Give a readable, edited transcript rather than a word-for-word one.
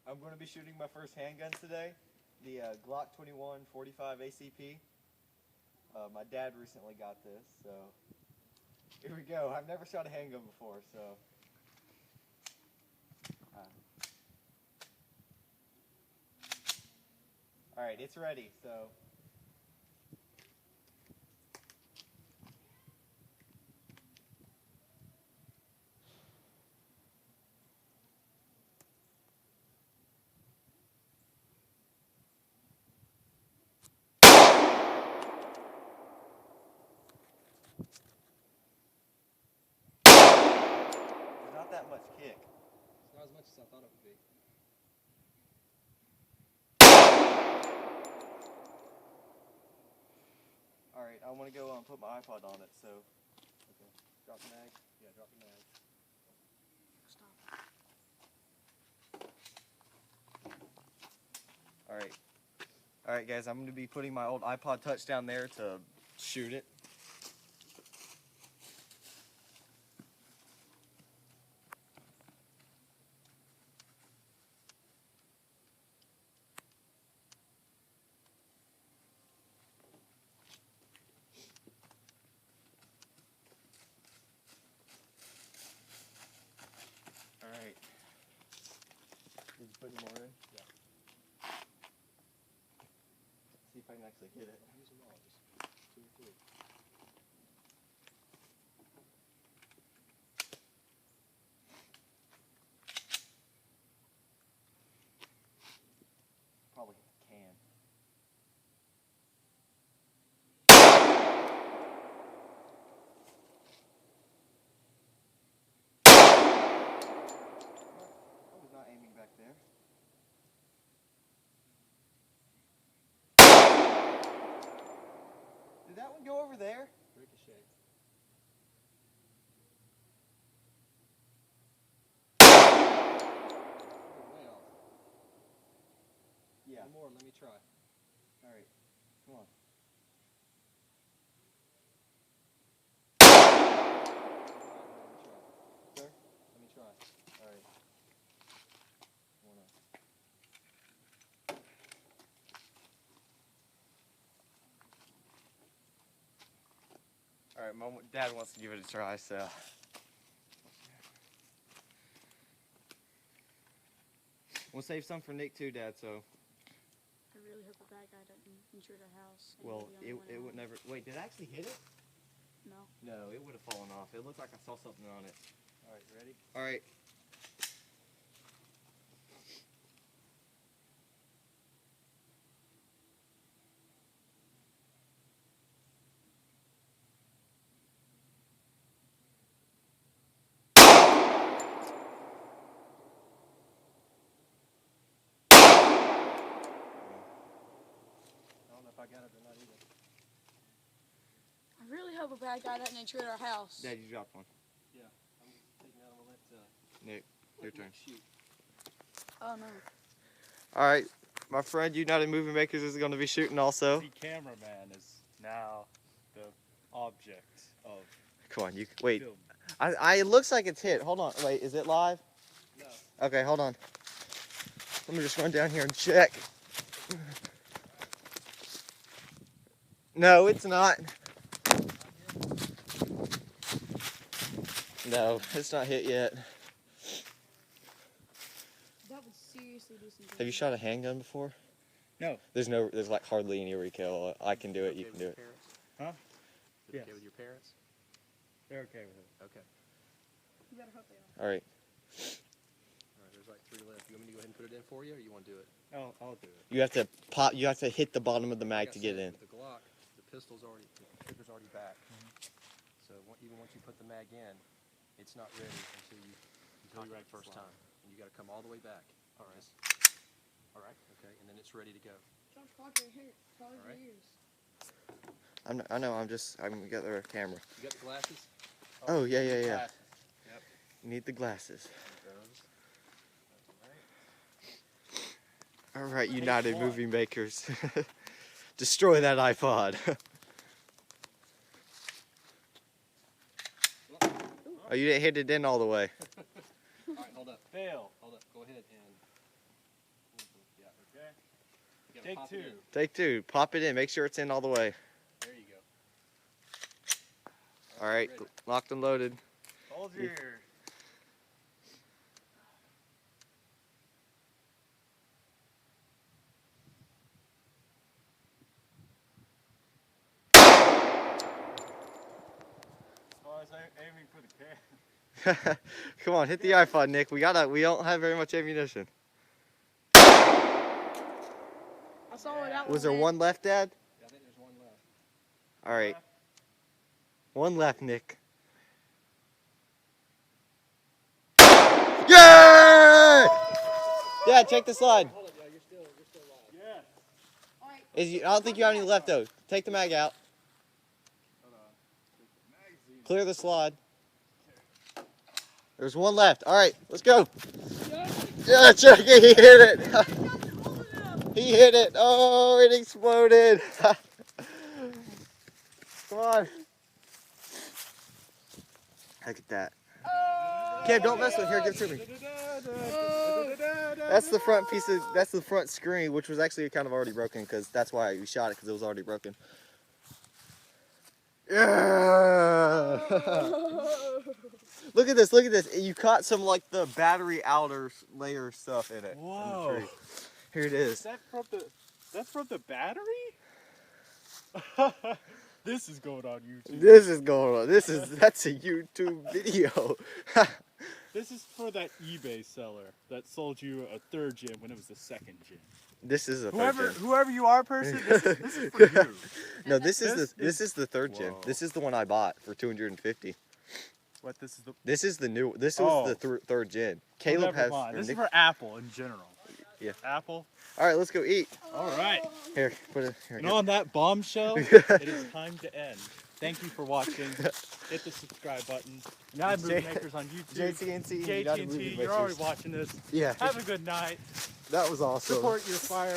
I'm going to be shooting my first handgun today, the Glock 21 45 ACP. My dad recently got this, so here we go. I've never shot a handgun before, so. Alright, it's ready, so. Not that much kick. It's not as much as I thought it would be. Alright, I want to go put my iPod on it, so. Okay. Drop the mag? Yeah, drop the mag. Stop. Alright. Alright guys, I'm going to be putting my old iPod Touch down there to shoot it. Alright. Did you put any more in? Yeah. See if I can actually hit it. Use them all, just 2 or 3. Probably can. I was not aiming back there. Did that one go over there? Ricochet. Way off. Yeah. One more, let me try. Alright. Come on. Sir? Let me try. Alright. One up. Alright, my dad wants to give it a try, so. We'll save some for Nick too, Dad, so. I really hope a bad guy doesn't intrude our house. Well, it would never. Wait, did it actually hit it? No. No, it would have fallen off. It looked like I saw something on it. Alright, ready? Alright. I don't know if I got it or not either. I really hope a bad guy doesn't intrude our house. Dad, you dropped one. Yeah, I'm taking that. I'm gonna let Nick, your turn. Nick shoot. Oh no. Alright, my friend Unitedmoviemakers is going to be shooting also. The cameraman is now the object of Come on, you wait. film. It looks like it's hit. Hold on. Wait, is it live? No. Okay, hold on. Let me just run down here and check. No, it's not. No, it's not hit yet. That would seriously do some damage. Have you shot a handgun before? No. There's like hardly any recoil. I can do it, you can do it. Huh? Is it Yes. okay with your parents? They're okay with it. Okay. You better hope they are. Alright. Alright, there's like 3 left. You want me to go ahead and put it in for you, or you want to do it? I'll do it. You have to you have to hit the bottom of the mag Like I to get said, in. With the Glock, the pistol's already, the trigger's already back. So even once you put the mag in, it's not ready until you cock it the first time. And you got to come all the way back. All right. All right. Okay. And then it's ready to go. Don't clog your hair. Clog your Alright. ears. I'm gonna get the camera. You got the glasses? Oh, yeah. Glasses. Yep. You need the glasses. Those. Alright, United Movie Makers. Destroy that iPod. Oh, you didn't hit it in all the way. All right, hold up. Fail. Hold up. Go ahead and You gotta Take pop it two. in. Take two. Pop it in. Make sure it's in all the way. There you go. All right. ready. Locked and loaded. Hold Yeah. your. Oh, I was aiming for the can. Come on, hit the iPod, Nick. We don't have very much ammunition. I saw where that Was there one left, Dad? I think there's one left. All right. One left, Nick. Yeah! Dad, check the slide. Hold it, yo, you're still live. Yes. I don't think you have any left though. Take the mag out. Hold on. Take the magazine. Clear the slide. There's one left. All right, let's go. Yeah, check it. He hit it. He hit it. Oh, it exploded. Come on. Look at that. Cam, don't mess with it. Here, give it to me. That's the front piece of, that's the front screen, which was actually kind of already broken because that's why we shot it, because it was already broken. Yeah. Look at this, look at this. You caught some like the battery outer layer stuff in it. Whoa. Here it Is is. that from the battery? This is going on YouTube. This is going on. That's a YouTube video. This is for that eBay seller that sold you a third gen when it was the second gen. This is a third gen. Whoever you are, person, this is for you. No, this is This the third gen. Whoa. This is the one I bought for $250. What? This is the. This is the new. This was the third gen. Caleb never has. mind. or This is Nick- for Apple in general. Yeah. Apple. All right, let's go eat. All right. Here, put it. Here, And on that bombshell, it is time to end. Thank you for watching. Hit the subscribe button. Unitedmoviemakers on YouTube. JtntFTW. JTNT, you're already watching this. Yeah, Have a good night. that was awesome. Support your fire.